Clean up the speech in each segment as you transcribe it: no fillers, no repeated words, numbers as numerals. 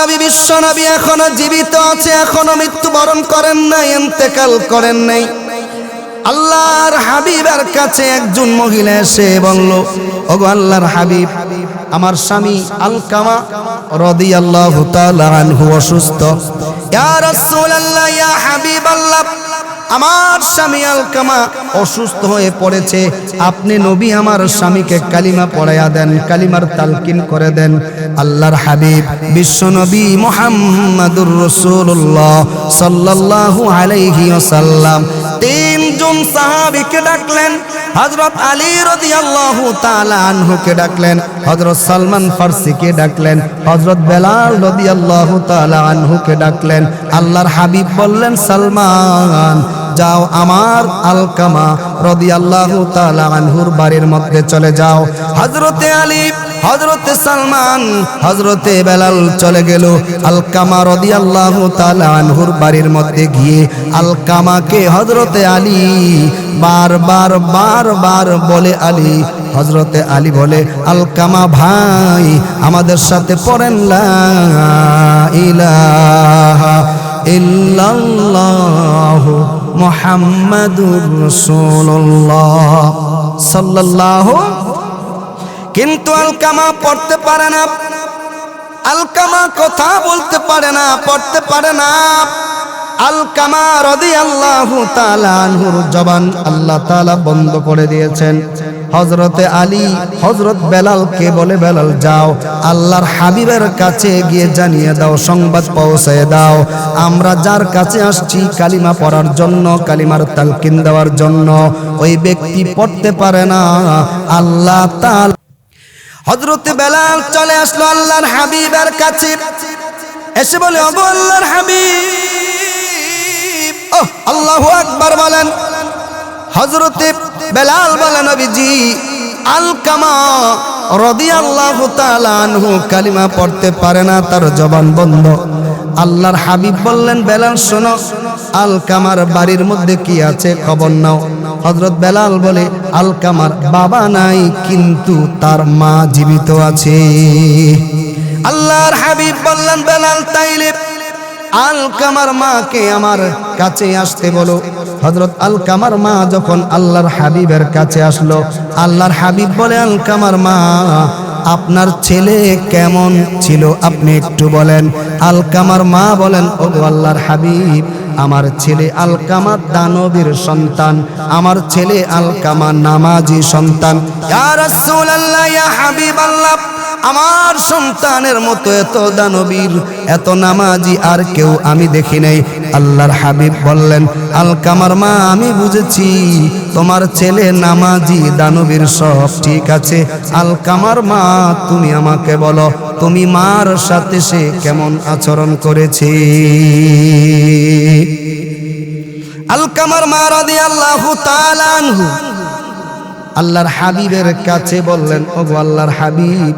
নবী বিশ্ব নবী এখনো জীবিত আছে, এখনো মৃত্যুবরণ করেন নাই, ইন্তেকাল করেন নাই। আল্লাহর হাবিবের কাছে একজন মহিলা এসে বলল, ওগো আল্লাহর হাবিব, আমার স্বামী আলকামা রাদিয়াল্লাহু তাআলা আনহু অসুস্থ। ইয়া রাসূলুল্লাহ, ইয়া হাবিবাল্লাহ, আমার স্বামী আলকামা অসুস্থ হয়ে পড়েছে, আপনি নবী আমার স্বামীকে কালিমা পড়াইয়া দেন, কালিমার তালকিন করে দেন। আল্লাহর হাবিব বিশ্ব নবী মুহাম্মাদুর রাসূলুল্লাহ সাল্লাল্লাহু আলাইহি ওয়াসাল্লাম তিনজন সাহাবীকে ডাকলেন। হযরত আলী রাদিয়াল্লাহু তাআলা আনহুকে ডাকলেন, হযরত সালমান ফারসিকে ডাকলেন, হযরত বেলাল রাদিয়াল্লাহু তাআলা আনহুকে ডাকলেন। আল্লাহর হাবিব বললেন, সালমান যাও, আমার আলকামা রাদিয়াল্লাহু তাআলা আনহুর বাড়ির মধ্যে চলে যাও। হযরতে আলী, হযরতে সালমান, হযরতে বেলাল চলে গেল আলকামা রাদিয়াল্লাহু তাআলা আনহুর বাড়ির মধ্যে গিয়ে আলকামাকে হযরতে আলী বারবার বলে, আলী, হযরতে আলী বলে, আলকামা ভাই আমাদের সাথে পড়েন লা ইলাহা ইল্লাল্লাহু মুহাম্মাদুর রাসূলুল্লাহ সাল্লাল্লাহু। কিন্তু আলকামা পড়তে পারে না, আলকামা কথা বলতে পারে না, পড়তে পারে না। আলকামা রাদিয়াল্লাহু তাআলা আনহুর জবান আল্লাহ তাআলা বন্ধ করে দিয়েছেন। হযরতে আলী হযরত বেলালকে বলে, বেলাল যাও, আল্লাহর হাবিবের কাছে গিয়ে জানিয়ে দাও, সংবাদ পৌঁছায় দাও, আমরা যার কাছে আসছি কালিমা পড়ার জন্য, কালিমার তালকিন দেওয়ার জন্য, ওই ব্যক্তি পড়তে পারে না। আল্লাহ তাআলা হযরতে বেলাল চলে আসলো আল্লাহর হাবিবের কাছে, এসে বলে, ওগো আল্লাহর হাবিব, আল্লাহু আকবার বলেন। হযরতে বেলাল বলেন, নবীজি, আলকামা রাদিয়াল্লাহু তাআলা আনহু কালিমা পড়তে পারে না, তার জবান বন্ধ। আল্লাহর হাবিব বললেন, বেলাল শোনো, আলকামার বাড়ির মধ্যে কি আছে খবর নাও। হযরত বেলাল বলে, আলকামার বাবা নাই, কিন্তু তার মা জীবিত আছে। আল্লাহর হাবিব বললেন, বেলাল তাইলে আলকামার মাকে আমার কাছে আসতে বলো। হযরত আলকামার মা যখন আল্লাহর হাবিবের কাছে আসলো, আল্লাহর হাবিব বলে, আলকামার মা, আপনার ছেলে কেমন ছিল আপনি একটু বলেন। আলকামার মা বলেন, ওগো আল্লাহর হাবিব, আমার ছেলে আলকামা দানবীর সন্তান, আমার ছেলে আলকামা নামাজি সন্তান। ইয়া রাসূলুল্লাহ, ইয়া হাবিবাল্লাহ, আমার সন্তানের মতো এত দানবীর, এত নামাজি আর কেউ আমি দেখি নাই। আল্লাহর হাবিব বললেন, আলকামার মা, আমি বুঝেছি তোমার ছেলে নামাজি দানবীর সব ঠিক আছে। আলকামার মা, তুমি আমাকে বলো, তুমি মার সাথে সে কেমন আচরণ করেছে? আলকামার মা রাদিয়াল্লাহু তাআলা আনহু আল্লাহর হাবিবের কাছে বললেন, ওগো আল্লাহর হাবিব,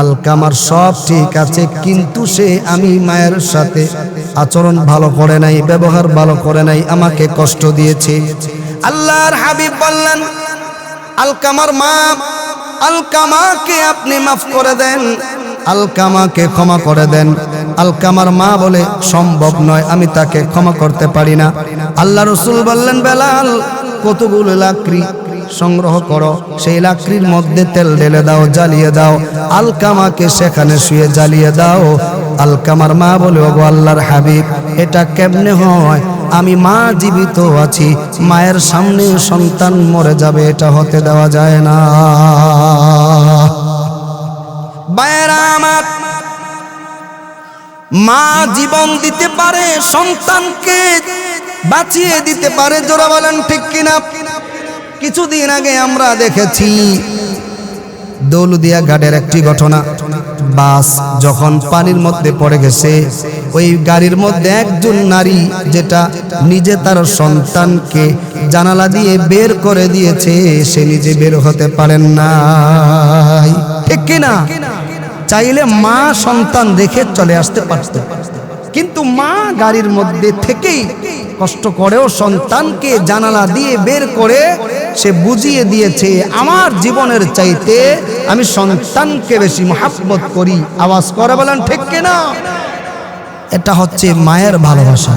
আলকামার সব ঠিক আছে, কিন্তু সে আমি মায়ের সাথে আচরণ ভালো করে নাই, ব্যবহার ভালো করে নাই, আমাকে কষ্ট দিয়েছে। আল্লাহর হাবিব বললেন, আলকামার মা, আলকামাকে আপনি মাফ করে দেন, আলকামাকে ক্ষমা করে দেন। আলকামার মা বলে, সম্ভব নয়, আমি তাকে ক্ষমা করতে পারি না। আল্লাহ রাসূল বললেন, বেলাল, কতগুলো লাকড়ি সংগ্রহ করো, সেই লাকড়ির মধ্যে তেল ঢেলে দাও, জ্বালিয়ে দাও, আলকামাকে সেখানে শুয়ে জ্বালিয়ে দাও। আলকামার মা বলে, ওগো আল্লাহর হাবিব, এটা কেমনে হয়? আমি মা জীবিত আছি, মায়ের সামনে সন্তান মরে যাবে, এটা হতে দেওয়া যায় না। ভাইয়েরা আমার, মা জীবন দিতে পারে, সন্তানকে বাঁচিয়ে দিতে পারে, জোরা বলেন ঠিক কিনা? কিছুদিন আগে আমরা দেখেছি দৌলদিয়া ঘাটের একটি ঘটনা। বাস যখন পানির মধ্যে পড়ে গেছে, ওই গাড়ির মধ্যে একজন নারী, যেটা নিজে তার সন্তানকে জানালা দিয়ে বের করে দিয়েছে, সে নিজে বের হতে পারেন নাই, ঠিক কিনা? চাইলে মা সন্তান দেখে চলে আসতে পারত, কিন্তু মা গাড়ির মধ্যে থেকেই কষ্ট করেও সন্তানকে জানালা দিয়ে বের করে সে বুঝিয়ে দিয়েছে, আমার জীবনের চাইতে আমি সন্তানকে বেশি মহব্বত করি। আওয়াজ করে বলেন ঠিক কিনা? এটা হচ্ছে মায়ের ভালোবাসা।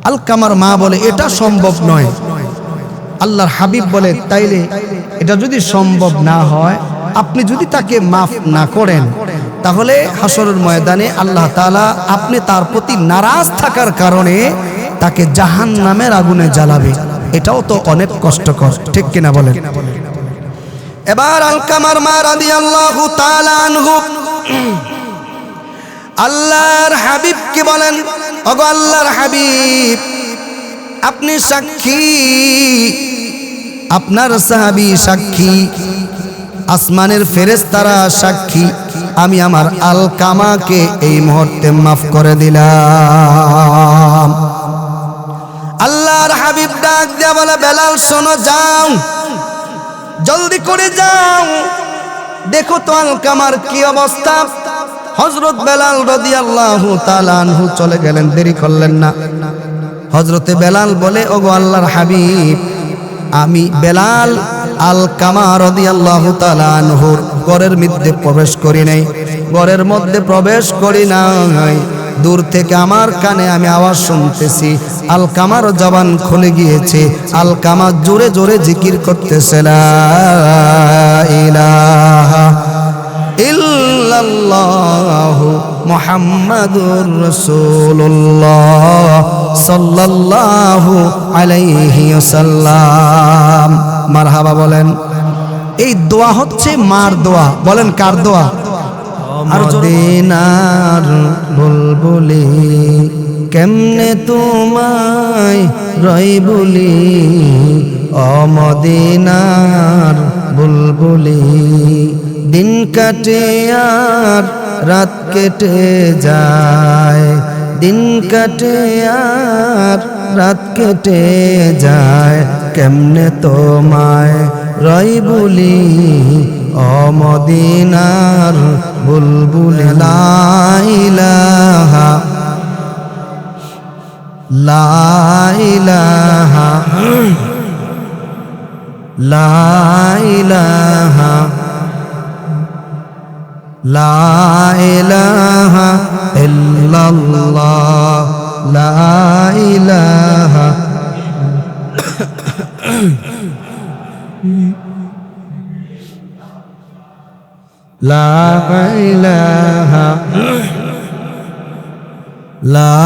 আলকামার মা বলে এটা সম্ভব নয়। আল্লাহর হাবিব বলে তাইলে এটা যদি সম্ভব না হয়, আপনি যদি তাকে মাফ না করেন, তাহলে হাসরের ময়দানে আল্লাহ তাআলা আপনি তার প্রতি নারাজ থাকার কারণে তাকে জাহান্নামের আগুনে জ্বালাবে। এটাও তো অনেক কষ্টকর, ঠিক কিনা বলেন? এবার আলকামার মা রাদিয়াল্লাহু তাআলা আনহু আল্লাহর হাবিবকে বলেন, ওগো আল্লাহর হাবিব, আপনি সাক্ষী, আপনার সাহাবী সাক্ষী, আসমানের ফেরেশতারা সাক্ষী, আমি আমার আলকামাকে এই মুহূর্তে মাফ করে দিলাম। আল্লাহর হাবিব ডাক দিয়া বলে, বেলাল শোনো, যাও, জলদি করে যাও, দেখো তো আলকামার কি অবস্থা। হযরত বেলাল রাদিয়াল্লাহু তাআলা আনহু চলে গেলেন, দেরি করলেন না। হযরতে বেলাল বলে, ওগো আল্লাহর হাবিব, আমি বেলাল আলকামা রাদিয়াল্লাহু তাআলা আনহুর ঘরের মধ্যে প্রবেশ করি নাই, ঘরের মধ্যে প্রবেশ করি নাই, দূর থেকে আমার কানে আমি আওয়াজ শুনতেছি, আলকামার জবান খুলে গিয়েছে, আলকামা জোরে জোরে জিকির করতেছে, লা ইলাহা ইল্লাল্লাহু মুহাম্মাদুর রাসূলুল্লাহ সাল্লাল্লাহু আলাইহি ওয়াসাল্লাম। মারহাবা বলেন। এই দোয়া হচ্ছে মার দোয়া। বলেন কার দোয়া? মদিনার বুলবুলি কেমনে তোমায় রই বলি, ও মদিনার বুলবুলি, দিন কাটে আর রাত কেটে যায়, দিন কাটে আর রাত কেটে যায়, কেমনে তোমায় রই বলি, ও মদিনার বুলবুলি। লা ইলাহা লা ইলাহা লা ইলাহা লা ইলাহা ইল্লাল্লাহ, লা ইলাহা লা ইলাহা লা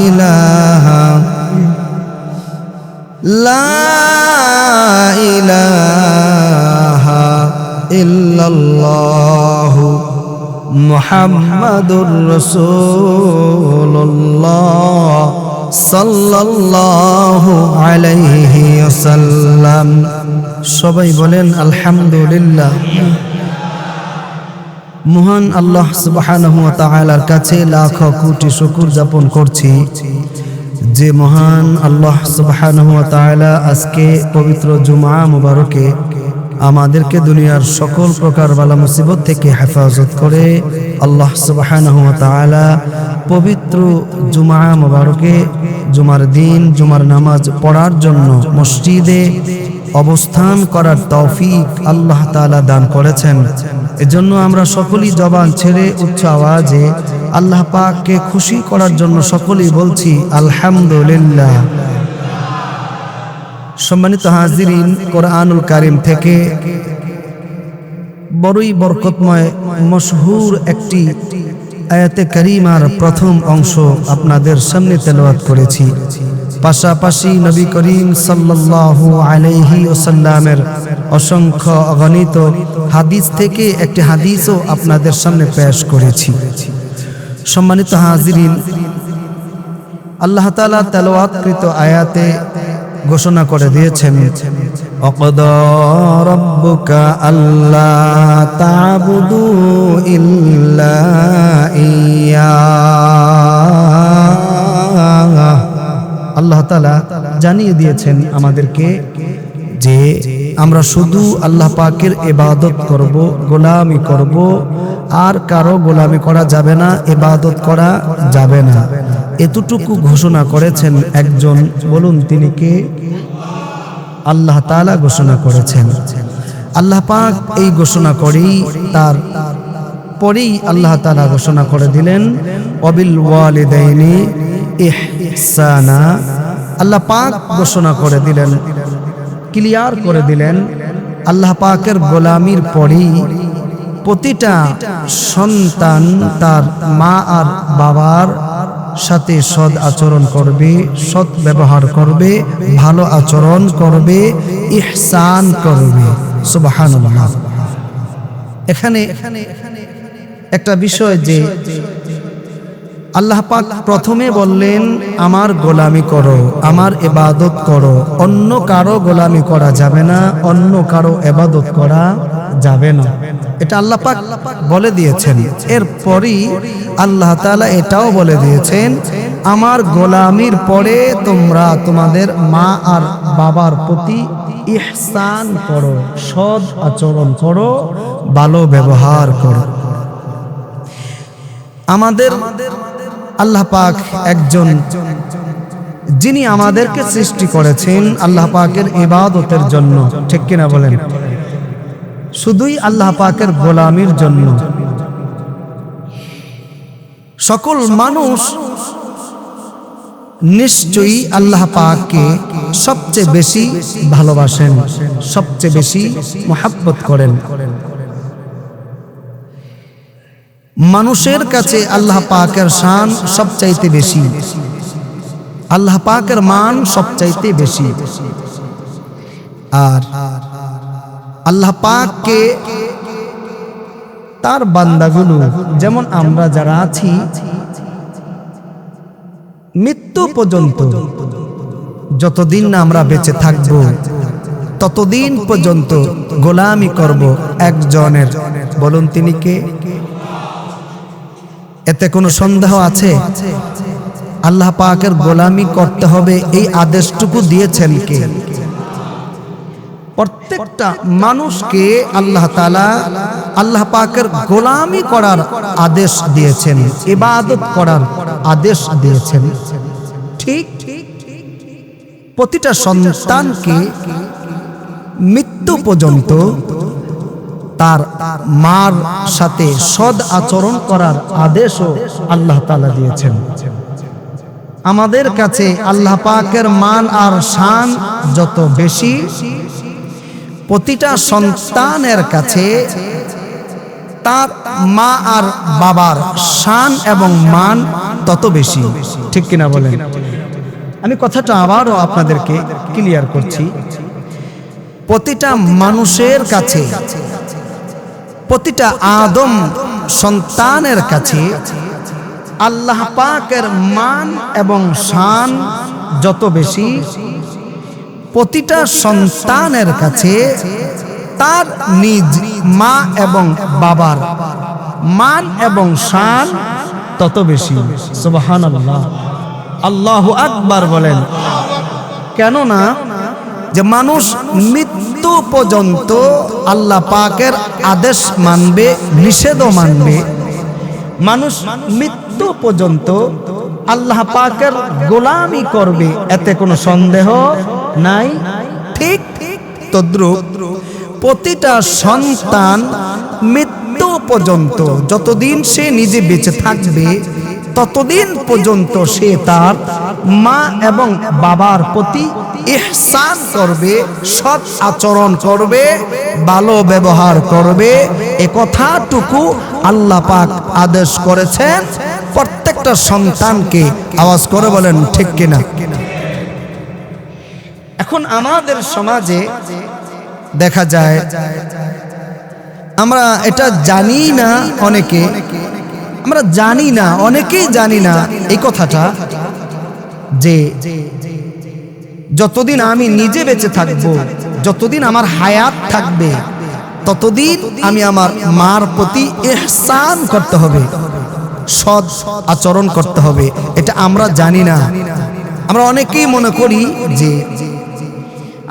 ইলাহা লা ইলাহা ইল্লাল্লাহ মুহাম্মাদুর রাসূলুল্লাহ সাল্লাল্লাহু আলাইহি ওয়াসাল্লাম। সবাই বলেন আলহামদুলিল্লাহ। মহান আল্লাহ সুবহানাহু ওয়া তাআলার কাছে লাখ কোটি শুকর যাপন করছি যে মহান আল্লাহ সুবহানাহু ওয়া তাআলা আজকে পবিত্র জুমআ মুবারকে আমাদেরকে দুনিয়ার সকল প্রকার বালা মুসিবত থেকে হেফাজত করে আল্লাহ সুবহানাহু ওয়া তাআলা পবিত্র জুমআ মুবারকে জুমার দিন জুমার নামাজ পড়ার জন্য মসজিদে অবস্থান করার তৌফিক আল্লাহ তাআলা দান করেছেন। এজন্য আমরা সকলেই জবান ছেড়ে উচ্চ আওয়াজে আল্লাহ পাককে খুশি করার জন্য সকলেই বলছি আলহামদুলিল্লাহ। সম্মানিত হাজিরিন, কোরআনুল কারীম থেকে বড়ই বরকতময় মশহুর একটি আয়াতে কারিমার প্রথম অংশ আপনাদের সামনে তেলাওয়াত করেছি। পাশাপাশি নবী করিম সাল্লাল্লাহু আলাইহি ওয়াসাল্লামের অসংখ্য অগণিত হাদিস থেকে একটি হাদিসও আপনাদের সামনে পেশ করেছি। সম্মানিত হাজিরিন, আল্লাহ তাআলা তেলাওয়াতকৃত আয়াতে ঘোষণা করে দিয়েছেন, ওয়াকাদা রাব্বুকা আল্লা তা'বুদু ইল্লা ইয়্যা। আল্লাহ তাআলা জানিয়ে দিয়েছেন আমাদেরকে যে আমরা শুধু আল্লাহ পাকের ইবাদত করব, গোলামি করব, আর কারো গোলামি করা যাবে না, ইবাদত করা যাবে না। এতটুকু ঘোষণা করেছেন একজন, বলুন তিনি কে? আল্লাহ তাআলা ঘোষণা করেছেন। আল্লাহ পাক এই ঘোষণা করেই তার পরেই আল্লাহ তাআলা ঘোষণা করে দিলেন ওয়াবিল ওয়ালিদাইনি ইহসানা। আল্লাহ পাক ঘোষণা করে দিলেন, ক্লিয়ার করে দিলেন, আল্লাহ পাকের গোলামির পরেই প্রতিটা সন্তান তার মা আর বাবার সাথে সৎ আচরণ করবে, সৎ ব্যবহার করবে, ভালো আচরণ করবে, ইহসান করবে। সুবহানাল্লাহ। এখানে একটা বিষয় যে আল্লাহ পাক প্রথমে বললেন আমার গোলামি করো, আমার ইবাদত করো, অন্য কারো গোলামি করা যাবে না, অন্য কারো ইবাদত করা যাবে না, এটা আল্লাহ পাক বলে দিয়েছেন। এরপরই আল্লাহ তাআলা এটাও বলে দিয়েছেন আমার গোলামির পরে তোমরা তোমাদের মা আর বাবার প্রতি ইহসান করো, সৎ আচরণ করো, ভালো ব্যবহার করো। আমাদের আল্লাহ পাক একজন, যিনি আমাদেরকে সৃষ্টি করেছেন আল্লাহ পাকের ইবাদতের জন্য, ঠিক কিনা বলেন? শুধুই আল্লাহ পাকের গোলামির জন্য। সকল মানুষ নিশ্চয়ই আল্লাহ পাককে সবচেয়ে বেশি ভালোবাসেন, সবচেয়ে বেশি মুহাব্বত করেন। মানুষের কাছে আল্লাহ পাকের শান সবচাইতে বেশি, আল্লাহ পাকের মান সবচাইতে বেশি। আর আল্লাহ পাককে তার বান্দাগুলো, যেমন আমরা যারা আছি, মৃত্যু পর্যন্ত যতদিন না আমরা বেঁচে থাকব ততদিন পর্যন্ত গোলামি করব একজনের। বলুন তিনি কে? এতে কোনো সন্দেহ আছে? আল্লাহ পাকের গোলামি করতে হবে এই আদেশটুকু দিয়েছেন কে? প্রত্যেকটা মানুষকে আল্লাহ তাআলা আল্লাহ পাকের গোলামি করার আদেশ দিয়েছেন, ইবাদত করার আদেশ দিয়েছেন। ঠিক প্রতিটা সন্তানকে মৃত্যু পর্যন্ত তার মার সাথে সৎ আচরণ করার আদেশও আল্লাহ তাআলা দিয়েছেন। আমাদের কাছে আল্লাহ পাকের মান আর শান যত বেশি, প্রতিটা সন্তানের কাছে তার মা আর বাবার শান এবং মান তত বেশি, ঠিক কিনা বলেন? আমি কথাটা আবারও আপনাদেরকে ক্লিয়ার করছি। প্রতিটা মানুষের কাছে, প্রতিটা আদম সন্তানের কাছে আল্লাহ পাকের মান এবং শান যত বেশি, প্রতিটা সন্তানের কাছে তার নিজ মা এবং বাবার মান এবং শান তত বেশি। সুবহানাল্লাহ, আল্লাহু আকবার বলেন। কেননা যে মানুষ মৃত্যু পর্যন্ত আল্লাহ পাকের আদেশ মানবে, নিষেধও মানবে, মানুষ মৃত্যু পর্যন্ত আল্লাহ পাকের গোলামি করবে, এতে কোনো সন্দেহ নাই। ঠিক তদ্রুপ প্রতিটা সন্তান মৃত্যু পর্যন্ত, যতদিন সে নিজে বেঁচে থাকবে ততদিন পর্যন্ত সে তার মা এবং বাবার প্রতি ইহসান করবে, সৎ আচরণ করবে, ভালো ব্যবহার করবে। এ কথাটুকু আল্লাহ পাক আদেশ করেছেন প্রত্যেকটা সন্তানকে। আওয়াজ করে বলেন ঠিক কিনা? এখন আমাদের সমাজে দেখা যায়, আমরা এটা জানি না, অনেকে আমরা জানি না, অনেকেই জানি না এই কথাটা, যে যতদিন আমি নিজে বেঁচে থাকব, যতদিন আমার হায়াত থাকবে, ততদিন আমি আমার মার প্রতি ইহসান করতে হবে, সৎ আচরণ করতে হবে। এটা আমরা জানি না। আমরা অনেকেই মনে করি যে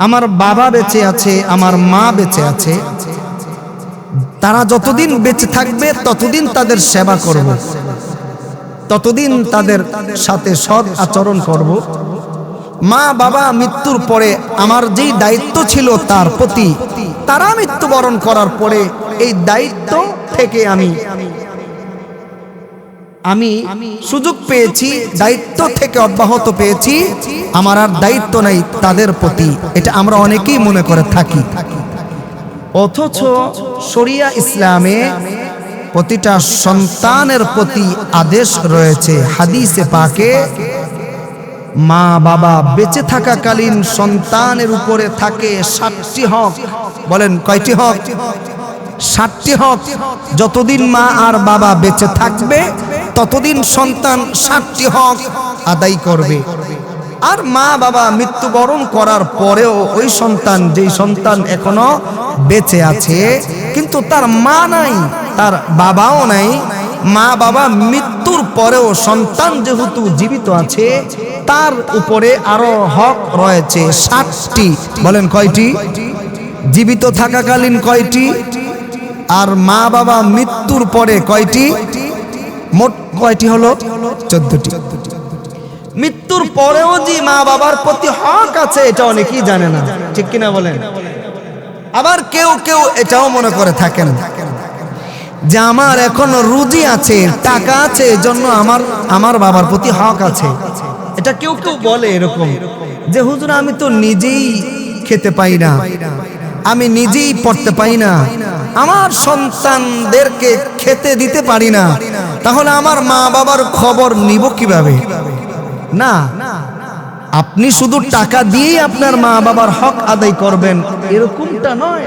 আমার বাবা বেঁচে আছে, আমার মা বেঁচে আছে, তারা যতদিন বেঁচে থাকবে ততদিন তাদের সেবা করব, ততদিন তাদের সাথে সৎ আচরণ করব। মা বাবা মৃত্যুর পরে আমার যেই দায়িত্ব ছিল তার প্রতি, তারা মৃত্যুবরণ করার পরে এই দায়িত্ব থেকে আমি আমি সুযোগ পেয়েছি, দায়িত্ব থেকে অব্যাহত পেয়েছি, আমার আর দায়িত্ব নাই তাদের প্রতি, এটা আমরা অনেকেই মনে করে থাকি। অথচ শরিয়া ইসলামে প্রতিটা সন্তানের প্রতি আদেশ রয়েছে। হাদিসে পাকে মা বাবা বেঁচে থাকাকালীন সন্তানের উপরে থাকে 7টি হক। বলেন কয়টি হক? 7টি হক। যতদিন মা আর বাবা বেঁচে থাকবে ততদিন সন্তান 7টি হক আদায় করবে। আর মা বাবা মৃত্যুবরণ করার পরেও ওই সন্তান, যেই সন্তান এখনো বেঁচে আছে কিন্তু তার মা নাই, তার বাবাও নাই, মা বাবা মৃত্যুর পরেও সন্তান যেহেতু জীবিত আছে তার উপরে আরো হক রয়েছে 7টি। বলেন কয়টি? জীবিত থাকাকালীন কয়টি, আর মা বাবা মৃত্যুর পরে কয়টি? মোট কয়টি হলো? 14টি। মৃত্যুর পরেও যে মা বাবার প্রতি হক আছে এটা অনেকেই জানে না, ঠিক কিনা বলেন? আবার কেউ কেউ এটাও মনে করে থাকেন যে আমার এখনো রুজি আছে, টাকা আছে, এজন্য আমার বাবার প্রতি হক আছে। এটা কেউ কেউ বলে এরকম যে হুজুর আমি তো নিজেই খেতে পাই না, আমি নিজেই পড়তে পাই না, আমার সন্তানদেরকে খেতে দিতে পারি না, তাহলে আমার মা বাবার খবর নিব কিভাবে? না, আপনি শুধু টাকা দিয়েই আপনার মা বাবার হক আদায় করবেন এরকমটা নয়,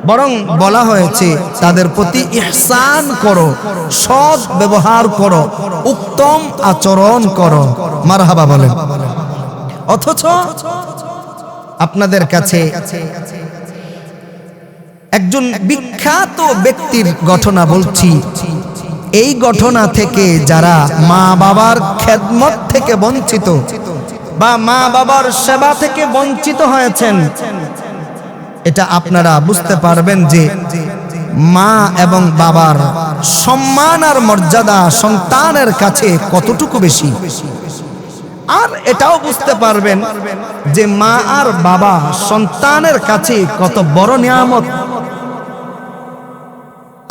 বরং বলা হয়েছে তাদের প্রতি ইহসান করো, সৎ ব্যবহার করো, উত্তম আচরণ করো। মারহাবা বলেন। অথচ আপনাদের কাছে একজন বিখ্যাত ব্যক্তির ঘটনা বলছি। এই ঘটনা থেকে যারা মা বাবার খেদমত থেকে বঞ্চিত বা মা বাবার সেবা থেকে বঞ্চিত হয়েছেন, এটা আপনারা বুঝতে পারবেন যে মা এবং বাবার সম্মান আর মর্যাদা সন্তানের কাছে কতটুকু বেশি। আর এটাও বুঝতে পারবেন যে মা আর বাবা সন্তানের কাছে কত বড় নিয়ামত।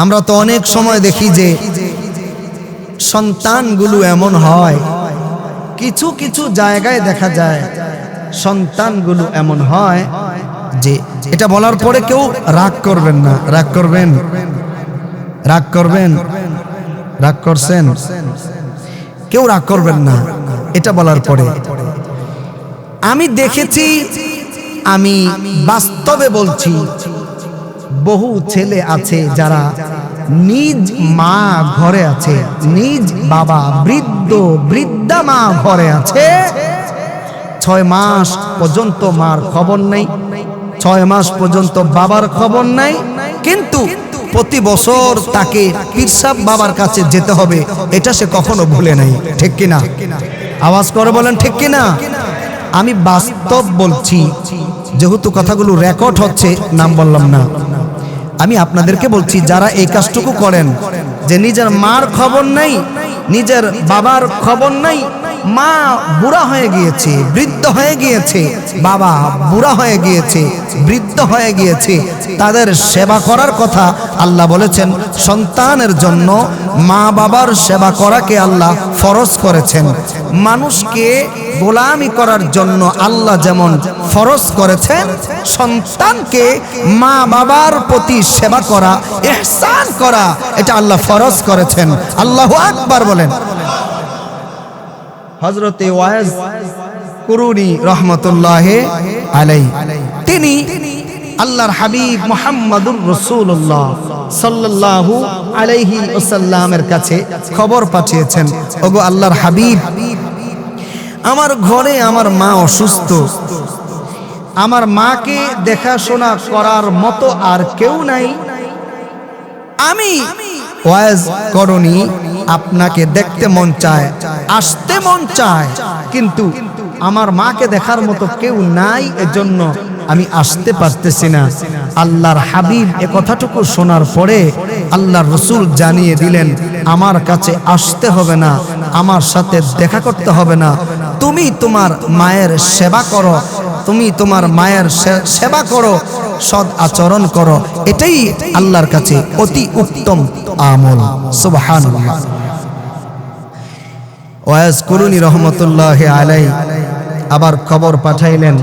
আমরা তো অনেক সময় দেখি যে সন্তানগুলো এমন হয়, কিছু কিছু জায়গায় দেখা যায় সন্তানগুলো এমন হয় যে এটা বলার পরে কেউ রাগ করবেন না, রাগ করবেন, রাগ করবেন, রাগ করছেন, কেউ রাগ করবেন না এটা বলার পরে। আমি দেখেছি, আমি বাস্তবে বলছি, বহু ছেলে আছে যারা নিজ মা ঘরে আছে, নিজ বাবা বৃদ্ধা মা ঘরে আছে, 6 মাস পর্যন্ত মার খবর নেই, 6 মাস পর্যন্ত বাবার খবর নাই, কিন্তু প্রতি বছর তাকে পীরসাব বাবার কাছে যেতে হবে, এটা সে কখনো ভুলে নাই। ঠিক কিনা? আওয়াজ করে বলেন ঠিক কিনা? আমি বাস্তব বলছি, যেহেতু কথাগুলো রেকর্ড হচ্ছে নাম বললাম না। আমি আপনাদেরকে বলছি যারা এই কাজটুকু করেন যে নিজের মার খবর নাই, নিজের বাবার খবর নাই, মা বুড়া হয়ে গিয়েছে, বৃদ্ধ হয়ে গিয়েছে, বাবা বুড়া হয়ে গিয়েছে, বৃদ্ধ হয়ে গিয়েছে, তাদের সেবা করার কথা আল্লাহ বলেছেন। সন্তানের জন্য মা বাবার সেবা করাকে আল্লাহ ফরজ করেছেন। মানুষকে গোলামি করার জন্য আল্লাহ যেমন ফরজ করেছেন, সন্তানকে মা বাবার প্রতি সেবা করা, ইহসান করা, এটা আল্লাহ ফরজ করেছেন। আল্লাহু আকবার বলেন। হযরতে ওয়াইজ কুরুনি রহমতুল্লাহি আলাইহি তিনি আল্লাহর হাবিব মুহাম্মদুর রাসূলুল্লাহ সাল্লাল্লাহু আলাইহি ওয়াসাল্লামের কাছে খবর পাঠিয়েছেন, ওগো আল্লাহর হাবিব, আমার ঘরে আমার মা অসুস্থ, আমার মাকে দেখাশোনা করার মতো আর কেউ নাই, আমি ওয়াজ করুনি, আপনাকে দেখতে মন চায়, আসতে মন চায়, কিন্তু আমার মাকে দেখার মতো কেউ নাই, এজন্য আমি আসতে পারতেছি না। আল্লাহর হাবিব এ কথাটুকু শোনার পরে আল্লাহর রাসূল জানিয়ে দিলেন, আমার কাছে আসতে হবে না, আমার সাথে দেখা করতে হবে না, তুমি তোমার মায়ের সেবা করো, তুমি তোমার মায়ের সেবা করো, সৎ আচরণ করো, এটাই আল্লাহর কাছে অতি উত্তম আমল। সুবহানাল্লাহ। ওয়াজ করুনি রহমতুল্লাহ আলাইহি আবার খবর পাঠাইলেন,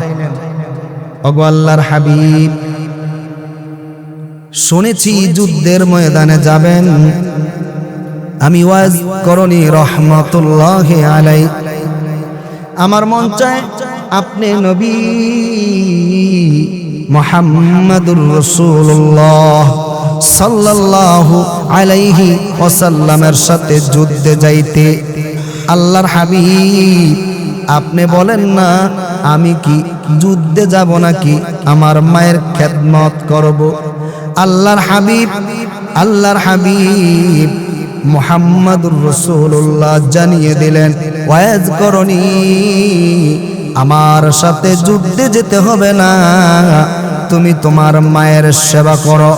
ওগো আল্লাহর হাবিব, শুনেছি যুদ্ধের ময়দানে যাবেন। আমি ওয়াজ করুনি রহমতুল্লাহ আলাইহি, আমার মন চায় আপনি নবী মুহাম্মাদুর রাসূলুল্লাহ সাল্লাল্লাহু আলাইহি ওয়াসাল্লামের সাথে যুদ্ধে যাইতে। আল্লাহর হাবিব, আপনি বলেন না আমি কি যুদ্ধে যাব নাকি আমার মায়ের খেদমত করব? আল্লাহর হাবিব মুহাম্মাদুর রাসূলুল্লাহ জানিয়ে দিলেন, ওয়াজ করনি, আমার সাথে যুদ্ধে যেতে হবে না, তুমি তোমার মায়ের সেবা করো,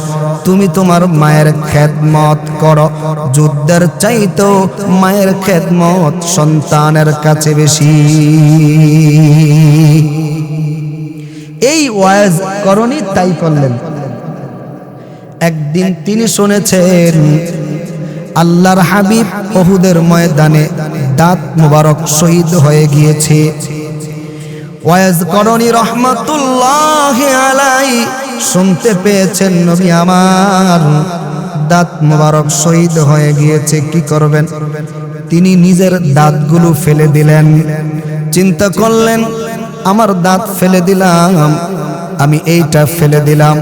তুমি তোমার মায়ের খেদমত করো। যুদ্ধের চাইতো মায়ের খেদমত সন্তানের কাছে বেশি। এই ওয়াজ করনি, তাই করলেন। একদিন তিনি শুনেছেন আল্লাহর হাবিব উহুদের ময়দানে দাঁত মুবারক শহীদ হয়ে গিয়েছে। ওয়াজ করনি রহমাতুল্লাহ আলাইহি শুনতে পেয়েছেন নবী আমার দাঁত মুবারক শহীদ হয়ে গিয়েছে, কি করবেন? তিনি নিজের দাঁতগুলো ফেলে দিলেন। চিন্তা করলেন, আমার দাঁত ফেলে দিলাম, আমি এইটা ফেলে দিলাম,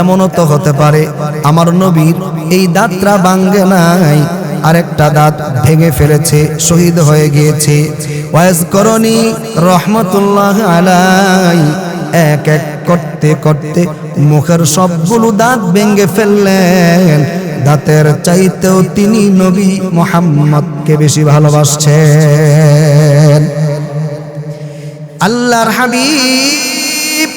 এমনও তো হতে পারে আমার নবীর এই দাঁতটা ভাঙে নাই, আরেকটা দাঁত ভেঙে ফেলেছে, শহীদ হয়ে গিয়েছে। ওয়াজ করনি রহমাতুল্লাহ আলাইহি এক এক করতে করতে মুখের সবগুলো দাঁত ভেঙে ফেললেন। দাঁতের চাইতেও তিনি নবী মুহাম্মদকে বেশি ভালোবাসছেন। আল্লাহর হাবিব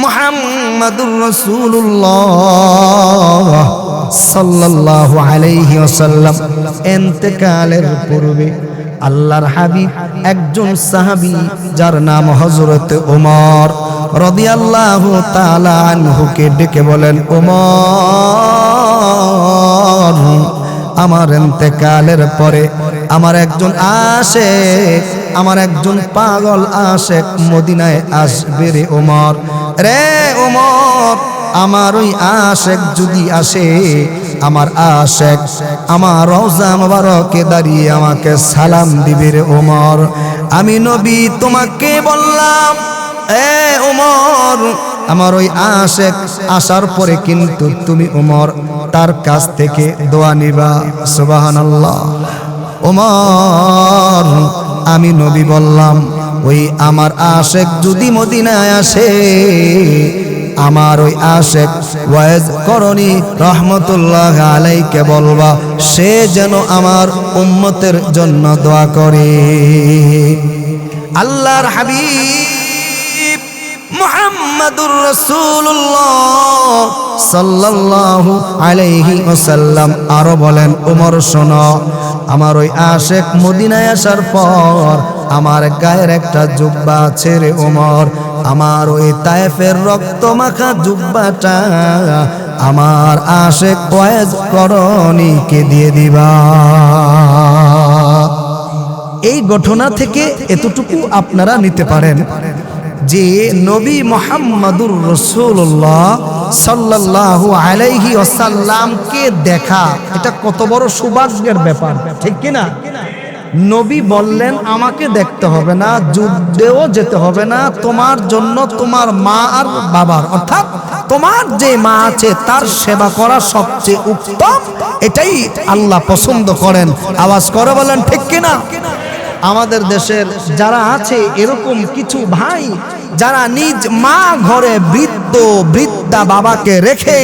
মুহাম্মাদুর রাসূলুল্লাহ সাল্লাল্লাহু আলাইহি ওয়াসাল্লাম ইন্তেকালের পূর্বে আল্লাহর হাবিব একজন সাহাবী যার নাম হযরত ওমর রাদিয়াল্লাহু তাআলা আনহুকে ডেকে বলেন, ওমর, আমার ইন্তেকালের পরে আমার একজন আশিক, আমার একজন পাগল আশিক মদিনায় আসবে রে ওমর। রে ওমর, আমার ওই আশিক যদি আসে, আমার আশিক আমার রওজা মুবারকে দাঁড়িয়ে আমাকে সালাম দিবে রে ওমর। আমি নবী তোমাকে বললাম, এ ওমর, আমার ওই আশিক আসার পরে কিন্তু তুমি ওমর তার কাছ থেকে দোয়া নিবা। সুবহানাল্লাহ। ওমর, আমি নবী বললাম, ওই আমার আশিক যদি মদিনায় আসে, আমার ওই আশিক ওয়াজ করনি রহমতুল্লাহ আলাইহিকে বলবা সে যেন আমার উম্মতের জন্য দোয়া করে। আল্লাহর হাবিব মুহাম্মাদুর রাসূলুল্লাহ সাল্লাল্লাহু আলাইহি ওয়াসাল্লাম আরো বলেন, ওমর শোনো, আমার ওই আশিক মদিনায় আসার পর আমার গায়ের একটা জুব্বা আছে রে ওমর, আমার ওই তায়েফের রক্ত মাখা জুব্বাটা আমার আশিক ওয়াজ করনিকে দিয়ে দিবা। এই ঘটনা থেকে এতটুকু আপনারা নিতে পারেন যে নবী মুহাম্মাদুর রাসূলুল্লাহ সাল্লাল্লাহু আলাইহি ওয়াসাল্লামকে দেখা এটা কত বড় সৌভাগ্যের ব্যাপার, ঠিক কি না? নবী বললেন, আমাকে দেখতে হবে না, যুদ্ধেও যেতে হবে না, তোমার জন্য তোমার মা আর বাবার, অর্থাৎ তোমার যে মা আছে তার সেবা করা সবচেয়ে উত্তম, এটাই আল্লাহ পছন্দ করেন। আওয়াজ করে বলেন ঠিক কিনা? আমাদের দেশের যারা আছে এরকম কিছু ভাই যারা নিজ মা ঘরে বৃদ্ধ বৃদ্ধা বাবাকে রেখে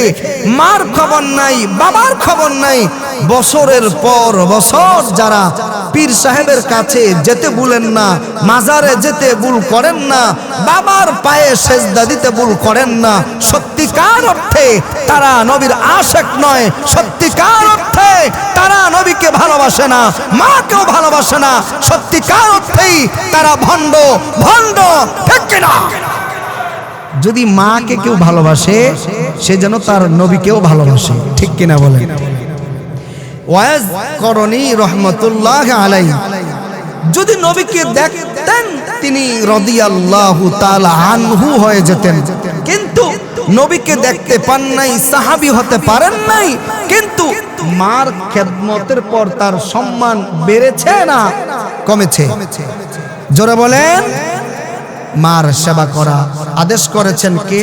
মার খবর নাই, বাবার খবর নাই, বছরের পর বছর যারা পীর সাহেবের কাছে যেতে ভুলেন না, মাজারে যেতে ভুল করেন না, বাবার পায়ে সেজদা দিতে ভুল করেন না, সত্যিকার অর্থে তারা নবীর আশিক নয়, সত্যিকার অর্থে তারা নবীকে ভালোবাসে না, মাকেও ভালোবাসে না, সত্যিকার অর্থেই তারা ভণ্ড ভণ্ড, ঠিক কিনা? যদি মাকে কেউ ভালোবাসে সে যেন তার নবীকেও ভালোবাসে, ঠিক কিনা বলেন? ওয়াজ করনি রহমতুল্লাহ আলাইহি যদি নবীকে দেখতেন তিনি রাদিয়াল্লাহু তাআলা আনহু হয়ে যেতেন, কিন্তু নবীকে দেখতে পান নাই, সাহাবী হতে পারেন নাই, কিন্তু মার খেদমতের পর তার সম্মান বেড়েছে না কমেছে? জোরে বলেন। মার সেবা করা আদেশ করেছেন কে?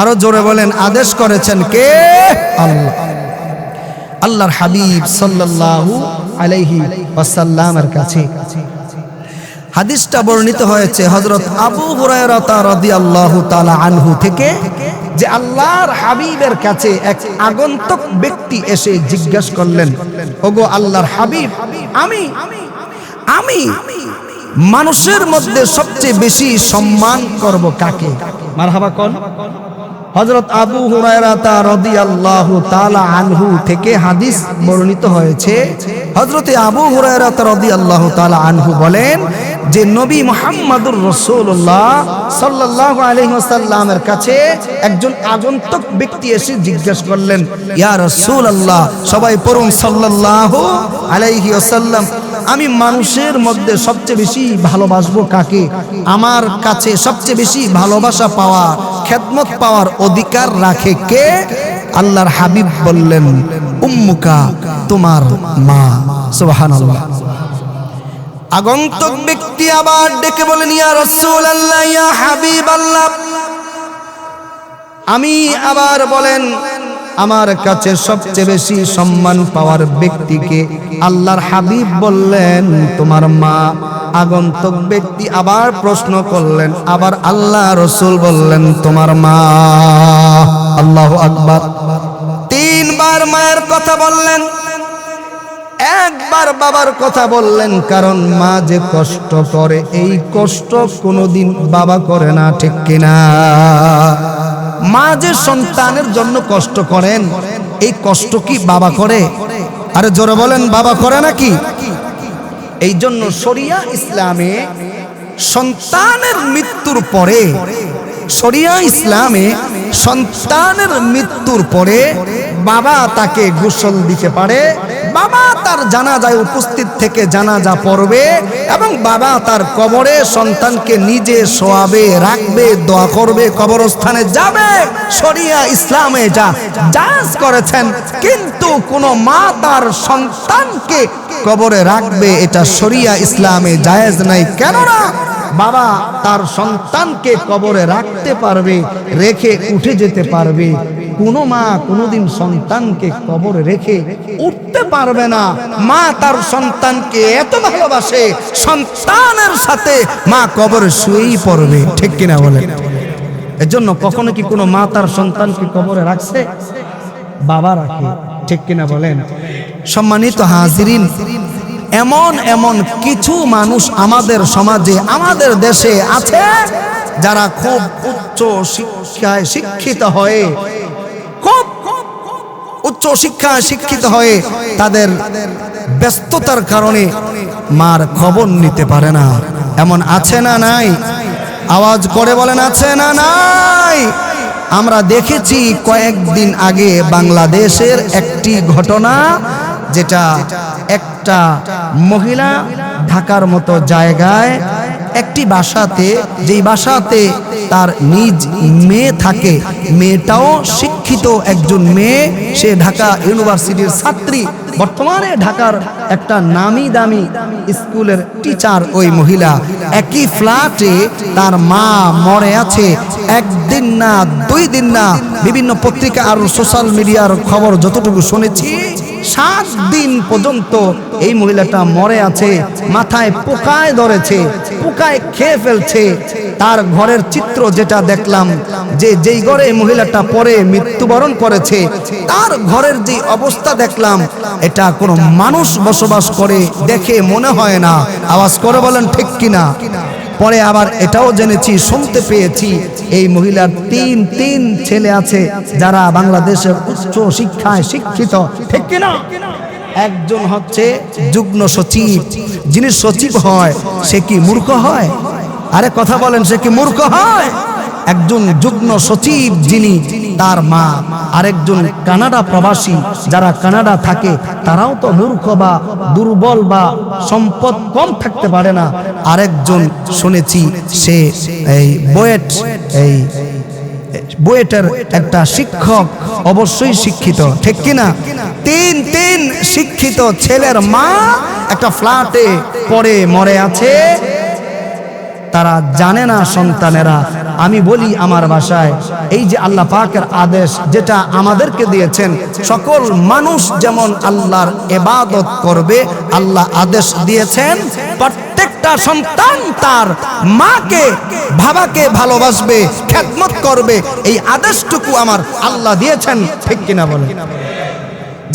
আরো জোরে বলেন, আদেশ করেছেন কে? আল্লাহ। আল্লাহর হাবিব সাল্লাল্লাহু আলাইহি ওয়াসাল্লামের কাছে হাদিসটা বর্ণিত হয়েছে হযরত আবু হুরায়রা রাদিয়াল্লাহু তাআলা আনহু থেকে, যে আল্লাহর হাবিবের কাছে এক আগন্তুক ব্যক্তি এসে জিজ্ঞাসা করলেন, ওগো আল্লাহর হাবিব, আমি আমি মানুষের মধ্যে সবচেয়ে বেশি সম্মান করব কাকে? মারহাবা কোন? হযরত আবু হুরায়রা রাদিয়াল্লাহু তাআলা আনহু থেকে হাদিস বর্ণিত হয়েছে। হযরত আবু হুরায়রা রাদিয়াল্লাহু তাআলা আনহু বলেন যে নবী মুহাম্মদুর রাসূলুল্লাহ সাল্লাল্লাহু আলাইহি ওয়াসাল্লামের কাছে একজন আগন্তুক ব্যক্তি এসে জিজ্ঞাসা করলেন, ইয়া রাসূলুল্লাহ, সবাই পড়ুন সাল্লাল্লাহু আলাইহি ওয়াসাল্লাম, আমি মানুষের মধ্যে সবচেয়ে বেশি ভালোবাসবো কাকে? আমার কাছে সবচেয়ে বেশি ভালোবাসা পাওয়া, খেদমত পাওয়ার অধিকার রাখে কে? আল্লাহর হাবিব বললেন, উম্মুকা, তোমার মা। সুবহানাল্লাহ। আগন্তুক ব্যক্তি আবার ডেকে বলেন, ইয়া রাসূলুল্লাহ, ইয়া হাবিবাল্লাহ, আমি আবার বলেন আমার কাছে সবচেয়ে বেশি সম্মান পাওয়ার ব্যক্তিকে? আল্লাহর হাবিব বললেন, তোমার মা। আগন্তুক ব্যক্তি আবার প্রশ্ন করলেন, আবার আল্লাহ রাসূল বললেন, তোমার মা। আল্লাহু আকবার। তিনবার মায়ের কথা বললেন, একবার বাবার কথা বললেন, কারণ মা যে কষ্ট করে এই কষ্ট কোনোদিন বাবা করে না, ঠিক কিনা? মা যে সন্তানের জন্য কষ্ট করেন এই কষ্ট কি বাবা করে? আরে জোরে বলেন, বাবা করে নাকি? এই জন্য শরিয়া ইসলামে সন্তানের মৃত্যুর পরে, শরিয়া ইসলামে সন্তানের মৃত্যুর পরে বাবা তাকে গোসল দিতে পারে, বাবা তার জানাজায় উপস্থিত থেকে জানাজা পড়বে, এবং বাবা তার কবরে সন্তানকে নিজে শোয়াবে, রাখবে, দোয়া করবে, কবরস্থানে যাবে। শরিয়া ইসলামে যা জায়েজ করেছেন, কিন্তু কোন মা তার সন্তানকে কবরে রাখবে এটা শরিয়া ইসলামে জায়েজ নাই। কেননা বাবা তার সন্তানকে কবরে রাখতে পারবে, রেখে উঠে যেতে পারবে, কোনো মা কোনোদিন সন্তানকে কবরে রেখে উঠতে পারবে না। মা তার সন্তানকে এত ভালোবাসে, সন্তানের সাথে মা কবরে শুয়েই পড়বে, ঠিক কিনা বলে? এজন্য কখনো কি কোনো মা তার সন্তানকে কবরে রাখছে? বাবা রাখে, ঠিক কিনা বলেন? সম্মানিত হাজিরিন, এমন এমন কিছু মানুষ আমাদের সমাজে, আমাদের দেশে আছে যারা খুব উচ্চ শিক্ষায় শিক্ষিত হয়ে, খুব উচ্চ শিক্ষায় শিক্ষিত হয়ে তাদের ব্যস্ততার কারণে মার খবর নিতে পারে না। এমন আছে না নাই? আওয়াজ করে বলেন, আছে না নাই? আমরা দেখেছি কয়েকদিন আগে বাংলাদেশের একটি ঘটনা, যেটা একটা মহিলা ঢাকার মতো জায়গায় একটি বাসাতে, যেই বাসাতে তার নিজ মেয়ে থাকে, মেয়েটাও শিক্ষিত একজন মেয়ে, সে ঢাকা ইউনিভার্সিটির ছাত্রী, বর্তমানে ঢাকার একটা নামি দামি স্কুলের টিচার ওই মহিলা। একই ফ্ল্যাটে তার মা মরে আছে, একদিন না, 2 দিন না, বিভিন্ন পত্রিকা আর সোশ্যাল মিডিয়ার খবর যতটুকু শুনেছি 7 দিন পর্যন্ত এই মহিলাটা মরে আছে, মাথায় পোকায় ধরেছে, পোকায় খেয়ে ফেলছে। তার ঘরের চিত্র যেটা দেখলাম, যে যেই ঘরে মহিলাটা পরে মৃত্যুবরণ করেছে, তার ঘরের যে অবস্থা দেখলাম, এটা কোনো মানুষ বসবাস করে দেখে মনে হয় না। আওয়াজ করে বলেন ঠিক কিনা? পরে আবার এটাও জেনেছি, শুনতে পেয়েছি, এই মহিলার 3 ছেলে আছে যারা বাংলাদেশের উচ্চ শিক্ষায় শিক্ষিত, ঠিক কিনা? একজন হচ্ছে যুগ্ম সচিব। যিনি সচিব হয় সে কি মূর্খ হয়? আরে কথা বলেন, সে কি মূর্খ হয়? একজন যুগ্ম সচিব যিনি তার মা, আরেকজন কানাডা প্রবাসী, যারা কানাডা থাকে তারাও তো মূর্খ বা দুর্বল বা সম্পদ কম থাকতে পারে না। আরেকজন শুনেছি সে এই বুয়েটের একটা শিক্ষক, অবশ্যই শিক্ষিত, ঠিক কিনা? তিন শিক্ষিত ছেলের মা একটা ফ্ল্যাটে পড়ে মরে আছে, তারা জানে না সন্তানেরা। আমি বলি আমার ভাষায়, এই যে আল্লাহ পাকের আদেশ যেটা আমাদেরকে দিয়েছেন, সকল মানুষ যেমন আল্লাহর ইবাদত করবে, আল্লাহ আদেশ দিয়েছেন প্রত্যেকটা সন্তান তার মাকে বাবাকে ভালোবাসবে, খেদমত করবে। এই আদেশটুকু আমার আল্লাহ দিয়েছেন, ঠিক কিনা বলেন?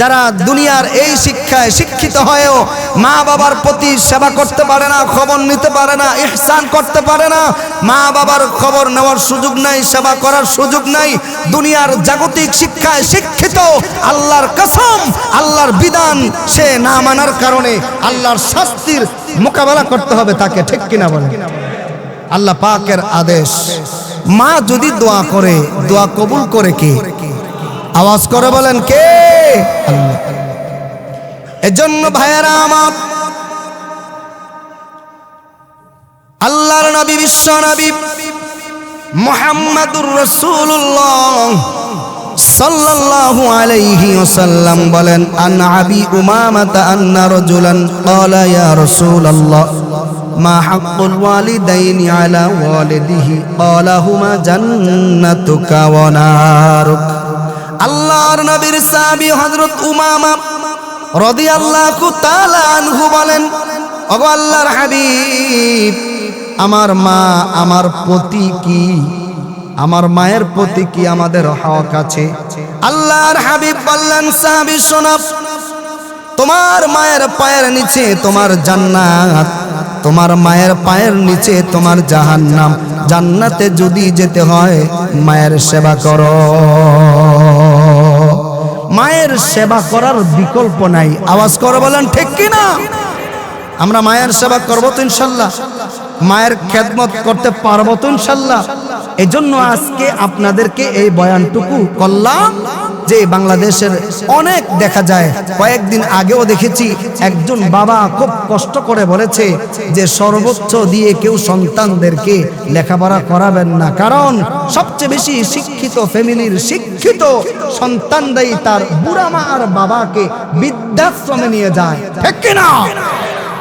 যারা দুনিয়ার এই শিক্ষায় শিক্ষিত হয়েও মা বাবার প্রতি সেবা করতে পারে না, খবর নিতে পারে না, ইহসান করতে পারে না, মা বাবার খবর নেওয়ার সুযোগ নাই, সেবা করার সুযোগ নাই, দুনিয়ার জাগতিক শিক্ষায় শিক্ষিত, আল্লাহর কসম আল্লাহর বিধান সে না মানার কারণে আল্লাহর শাস্তির মোকাবেলা করতে হবে তাকে, ঠিক কিনা বলেন? আল্লাহ পাকের আদেশ, মা যদি দোয়া করে, দোয়া কবুল করে কে? আওয়াজ করে বলেন কে? আল্লাহ। এজন্য ভাইয়েরা আমার, আল্লাহর নবী, বিশ্ব নবী মুহাম্মাদুর রাসূলুল্লাহ সাল্লাল্লাহু আলাইহি ওয়াসাল্লাম বলেন, আন আবি উমামাতা আন্না রাজুলান ক্বালা ইয়া রাসূলুল্লাহ মা হাক্কুল ওয়ালিদাইনি আলা ওয়ালিদিহি ক্বালা হুমা জান্নাতুকা ওয়া নারুক। আল্লাহর নবীর সাহাবী হযরত উমামা রাদিয়াল্লাহু তাআলা আনহু বলেন, ওগো আল্লাহর হাবিব, আমার মা আমার প্রতি কি, আমার মায়ের প্রতি কি আমাদের হক আছে? আল্লাহর হাবিব বললেন, সাহাবী শোনো, তোমার মায়ের পায়ের নিচে তোমার জান্নাত, তোমার মায়ের পায়ের নিচে তোমার জাহান্নাম। জান্নাতে যদি যেতে হয় মায়ের সেবা করো। মায়ের সেবা করার বিকল্প নাই। আওয়াজ করে বলেন ঠিক কিনা? আমরা মায়ের সেবা করবো তো ইনশাল্লাহ, মায়ের খেদমত করতে পারবো তো ইনশাল্লাহ। এজন্য আজকে আপনাদেরকে এই বয়ানটুকু করলাম যে বাংলাদেশের অনেক দেখা যায়, কয়েকদিন আগেও দেখেছি একজন বাবা খুব কষ্ট করে বলেছে যে সর্বোচ্চ দিয়ে কেউ সন্তানদেরকে লেখাপড়া করাবেন না, কারণ সবচেয়ে বেশি শিক্ষিত ফ্যামিলির শিক্ষিত সন্তানরাই তার বুড়া মা আর বাবাকে বৃদ্ধাশ্রমে নিয়ে যায়, ঠিক কিনা?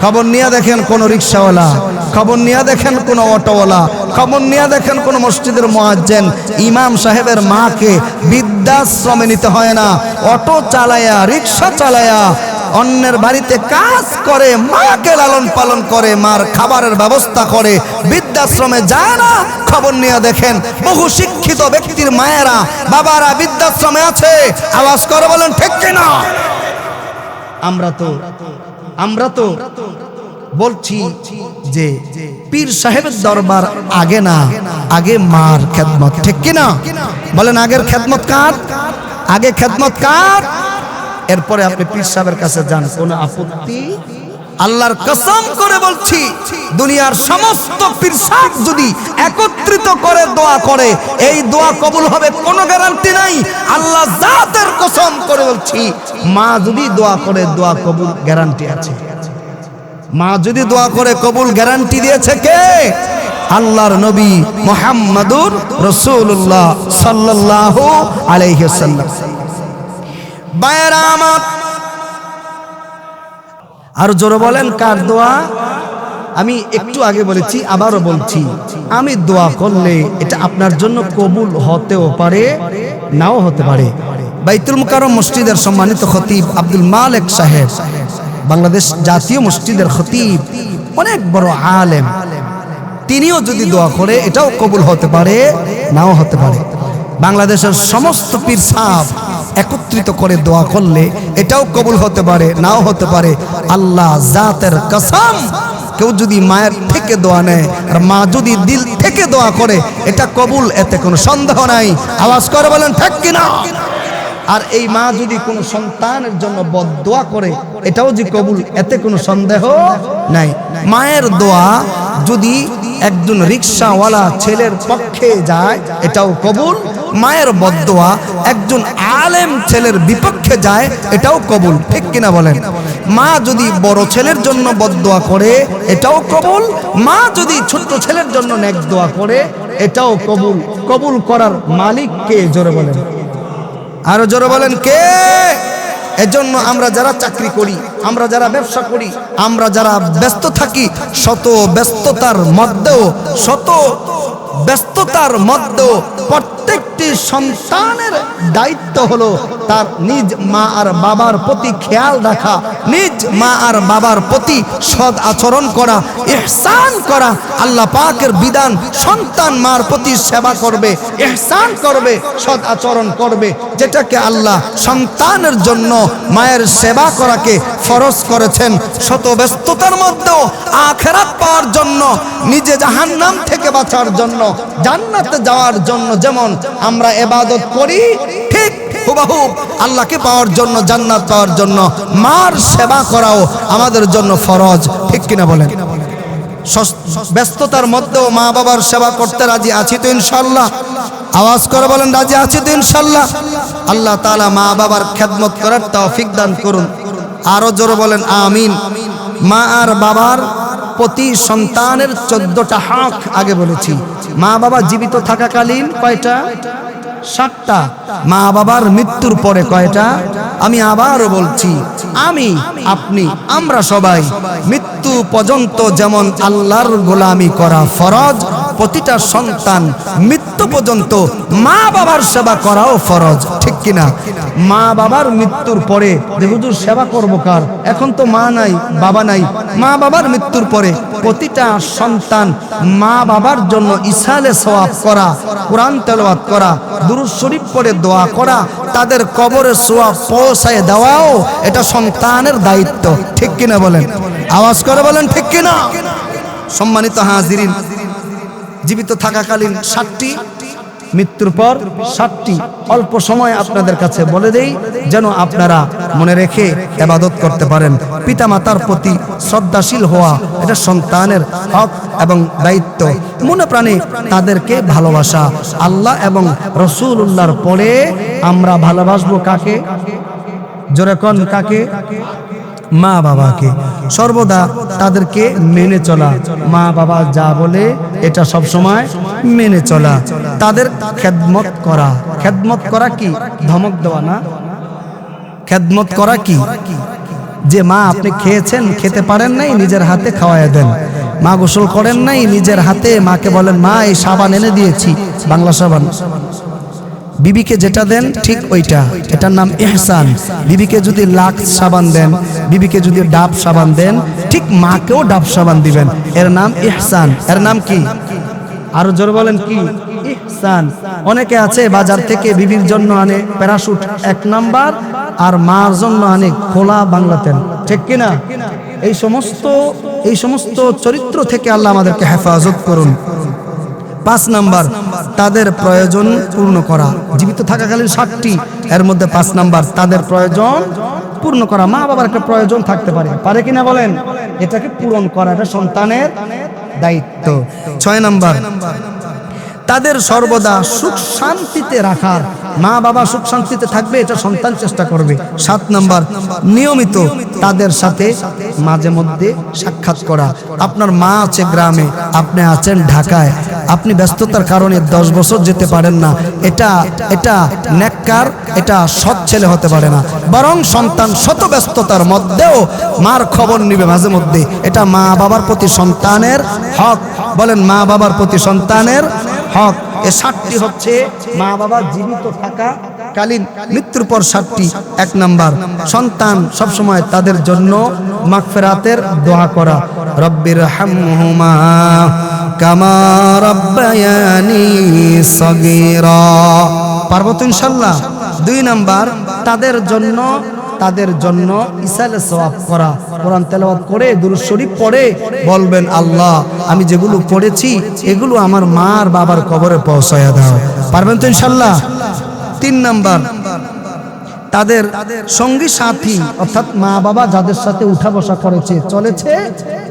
খবর নিয়ে দেখেন কোন রিক্সাওয়ালা, খবর নিয়ে দেখেন কোন অটোওয়ালা, খবর নিয়ে দেখেন কোন মসজিদের মুয়াজ্জিন, ইমাম সাহেবের মাকে বৃদ্ধাশ্রমে নিতে হয় না, অটো চালায়া রিক্সা চালায়া অন্যের বাড়িতে কাজ করে মাকে লালন পালন করে, মার খাবারের ব্যবস্থা করে, বৃদ্ধাশ্রমে যায় না। খবর নিয়ে দেখেন বহু শিক্ষিত ব্যক্তির মায়েরা বাবারা বৃদ্ধাশ্রমে আছে। আওয়াজ করে বলেন ঠিক কিনা? আমরা তো বলছি যে পীর সাহেবের দরবার আগে না, আগে মার খেদমত, ঠিক কিনা? বলেন আগের খেদমত কার? আগে খেদমত কার? এরপরে আপনি পীর সাহেবের কাছে যান, কোনো আপত্তি? আল্লাহর কসম করে বলছি, দুনিয়ার সমস্ত পীর সাহেব যদি একত্রিত করে দোয়া করে, এই দোয়া কবুল হবে কোনো গ্যারান্টি নাই। আল্লাহ জাতের কসম করে বলছি, মা যদি দোয়া করে দোয়া কবুল গ্যারান্টি আছে। মা যদি দোয়া করে কবুল গ্যারান্টি দিয়েছে কে? আল্লাহর নবী মুহাম্মাদুর রাসূলুল্লাহ সাল্লাল্লাহু আলাইহি ওয়াসাল্লাম। ভাইয়েরা আমার, আর জোরে বলেন কার দোয়া? আমি একটু আগে বলেছি, আবারও বলছি, আমি দোয়া করলে এটা আপনার জন্য কবুল হতেও পারে, নাও হতে পারে। বাইতুল মুকাররম মসজিদের সম্মানিত খতিব আব্দুল মালিক সাহেব, বাংলাদেশ জাতীয় মসজিদের খতিব, অনেক বড় আলেম, তিনিও যদি দোয়া করে এটাও কবুল হতে পারে, নাও হতে পারে। বাংলাদেশের সমস্ত পীর সাহেব একত্রিত করে দোয়া করলে এটাও কবুল হতে পারে, নাও হতে পারে। আল্লাহ জাতের কসম, কেউ যদি মায়ের থেকে দোয়া নেয় আর মা যদি দিল থেকে দোয়া করে এটা কবুল, এতে কোনো সন্দেহ নাই। আওয়াজ করে বলেন ঠিক কিনা? আর এই মা যদি কোনো সন্তানের জন্য বদদোয়া করে এটাও যে কবুল, এতে কোনো সন্দেহ নাই। মায়ের দোয়া যদি একজন রিকশাওয়ালা ছেলের পক্ষে যায় এটাও কবুল, মায়ের বদদোয়া একজন আলেম ছেলের বিপক্ষে যায় এটাও কবুল, ঠিক কিনা বলেন? মা যদি বড় ছেলের জন্য বদদোয়া করে এটাও কবুল, মা যদি ছোট্ট ছেলের জন্য নেক দোয়া করে এটাও কবুল। কবুল করার মালিক কে? জোরে বলেন, আরো জোরে বলেন কে? এজন্য আমরা যারা চাকরি করি, আমরা যারা ব্যবসা করি, আমরা যারা ব্যস্ত থাকি, শত ব্যস্ততার মধ্যেও প্রত্যেকটি সন্তানের দায়িত্ব হলো তার নিজ মা আর বাবার প্রতি খেয়াল রাখা, নিজ মা আর বাবার প্রতি সৎ আচরণ করা, ইহসান করা। আল্লাহ পাকের বিধান, সন্তান মার প্রতি সেবা করবে, ইহসান করবে, সৎ আচরণ করবে, যেটাকে আল্লাহ সন্তানের জন্য মায়ের সেবা করাকে ফরজ করেছেন। শত ব্যস্ততার মধ্যেও আখিরাত পাওয়ার জন্য, নিজে জাহান্নাম থেকে বাঁচার জন্য, জান্নাতে যাওয়ার জন্য যেমন আমরা ইবাদত করি, ঠিক হুবহু আল্লাহকে পাওয়ার জন্য, জান্নাত পাওয়ার জন্য মার সেবা করাও আমাদের জন্য ফরজ, ঠিক কিনা বলেন? ব্যস্ততার মধ্যেও মা বাবার সেবা করতে রাজি আছি তো ইনশাআল্লাহ? আওয়াজ করে বলেন, রাজি আছি তো ইনশাআল্লাহ? আল্লাহ তাআলা মা বাবার খেদমত করার তৌফিক দান করুন। আরো জোরে বলেন আমিন। মা আর বাবার প্রতি সন্তানের 14টা হক আগে বলেছি। মা বাবা জীবিত থাকাকালীন কয়টা? 7টা। মা বাবার মৃত্যুর পরে কয়টা? আমি আবারও বলছি, আমি, আপনি, আমরা সবাই মৃত্যু পর্যন্ত যেমন আল্লাহর গোলামি করা ফরজ, প্রতিটা সন্তান মৃত্যু পর্যন্ত মা বাবার সেবা করাও ফরজ, ঠিক কিনা? মা বাবার মৃত্যুর পরে যে হুজুর সেবা করবো কার? এখন তো মা নাই, বাবা নাই। মা বাবার মৃত্যুর পরে প্রতিটা সন্তান মা বাবার জন্য ইসালে সওয়াব করা, কোরআন তেলাওয়াত করা, দুরূদ শরীফ পড়ে দোয়া করা, তাদের কবরে সওয়াব পৌঁছায় দেওয়াও এটা সন্তানের দায়িত্ব, ঠিক কিনা বলেন? আওয়াজ করে বলেন ঠিক কিনা? সম্মানিত হাজিরিন, জীবিত থাকাকালীন 7টি, মৃত্যুর পর 7টি। অল্প সময় আপনাদের কাছে বলে দেই যেন আপনারা মনে রেখে ইবাদত করতে পারেন। পিতামাতার প্রতি শ্রদ্ধাশীল হওয়া এটা সন্তানের হক এবং দায়িত্ব। মনে প্রাণে তাদেরকে ভালোবাসা। আল্লাহ এবং রাসূলুল্লাহর পরে আমরা ভালোবাসবো কাকে? জোরে কোন কাকে? মা বাবাকে। সর্বদা তাদেরকে মেনে চলা, মা বাবা যা বলে এটা সব সময় মেনে চলা, তাদের খেদমত করা। খেদমত করা কি? ধমক দেওয়া না। খেদমত করা কি? যে মা আপনি খেয়েছেন, খেতে পারেন নাই, নিজের হাতে খাওয়ায় দেন। মা গোসল করেন নাই, নিজের হাতে মাকে বলেন মা এই সাবান এনে দিয়েছি, বাংলা সাবান। বিবিকে যেটা দেন ঠিক ওইটা, এটার নাম ইহসান। বিবিকে যদি লাক্স সাবান দেন, বিবিকে যদি ডাব সাবান দেন, ঠিক মাকেও ডাব সাবান দিবেন, এর নাম ইহসান। এর নাম কি? আরো জোরে বলেন কি? ইহসান। অনেকে আছে বাজার থেকে বিবির জন্য আনে প্যারাশুট 1 নাম্বার, আর মার জন্য আনে খোলা বাংলা তেল, ঠিক কিনা? এই সমস্ত চরিত্র থেকে আল্লাহ আমাদেরকে হেফাজত করুন। 5 নাম্বার, তাদের প্রয়োজন পূর্ণ করা। জীবিত থাকাকালীন 7টি, এর মধ্যে 5 নাম্বার, তাদের প্রয়োজন পূর্ণ করা। মা বাবার একটা প্রয়োজন থাকতে পারে কিনা বলেন? এটাকে পূরণ করা, এটা সন্তানের দায়িত্ব। 6 নাম্বার, তাদের সর্বদা সুখ শান্তিতে রাখার। মা বাবা সুখ শান্তিতে থাকবে এটা সন্তান চেষ্টা করবে। 7 নাম্বার, নিয়মিত তাদের সাথে মাঝে মধ্যে সাক্ষাৎ করা। আপনার মা আছে গ্রামে, আপনি আছেন ঢাকায়, আপনি ব্যস্ততার কারণে 10 বছর যেতে পারেন না, এটা নেককার, এটা সৎ ছেলে হতে পারে না। বরং সন্তান শত ব্যস্ততার মধ্যেও মার খবর নিবে মাঝে মধ্যে, এটা মা বাবার প্রতি সন্তানের হক। বলেন মা বাবার প্রতি সন্তানের হক। এ 7টি হচ্ছে মা বাবা জীবিত থাকা কালীন, মৃত্যুর পর 7টি। 1 নাম্বার, সন্তান সবসময় তাদের জন্য মাগফিরাতের দোয়া করা। রব্বির হামহুমা কামা রাব্বায়ানি সগীরা। পারবো তো ইনশাআল্লাহ? 2 নাম্বার, তাদের জন্য ইসালে সওয়াব করা। কোরআন তেলাওয়াত করে, দুরূদ শরীফ পড়ে বলবেন আল্লাহ আমি যেগুলো পড়েছি এগুলো আমার মা আর বাবার কবরে পৌঁছায়া দাও। পারবেন তো ইনশাআল্লাহ? 3 নাম্বার, তাদের সঙ্গী সাথী অর্থাৎ মা বাবা যাদের সাথে উঠা বসা করেছে চলেছে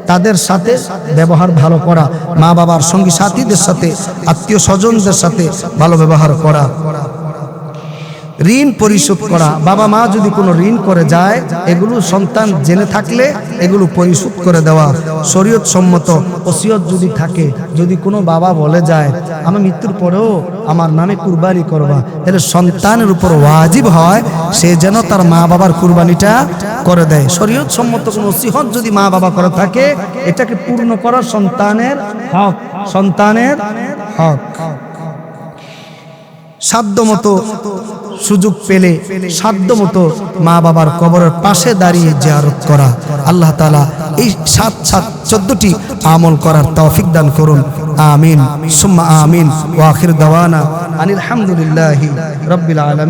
তাদের সাথে ব্যবহার ভালো করা, মা বাবার সঙ্গী সাথীদের সাথে আত্মীয় স্বজনদের সাথে ভালো ব্যবহার করা, ঋণ পরিশোধ করা। বাবা মা যদি কোনো ঋণ করে যায় এগুলো সন্তান জেনে থাকলে এগুলো পরিশোধ করে দেওয়া। শরীয়ত সম্মত ওসিয়ত যদি থাকে, যদি কোনো বাবা বলে যায় আমি মৃত্যুর পরেও আমার নামে কুরবানি করবা, তাহলে সন্তানের উপর ওয়াজিব হয় সে যেন তার মা বাবার কুরবানিটা করে দেয়। শরীয়ত সম্মত কোনো ওসিয়ত যদি মা বাবা করে থাকে এটাকে পূর্ণ করা সন্তানের হক, সন্তানের হক। সাধ্যমতো সুযোগ পেলে সাধ্যমতো মা বাবার কবরের পাশে দাঁড়িয়ে জিয়ারত করা। আল্লাহ তাআলা এই 14টি আমল করার তৌফিক দান করুন। আমিন সুম্মা আমিন। ওয়া আখির দাওয়ানা আনিল হামদুলিল্লাহি রাব্বিল আলামিন।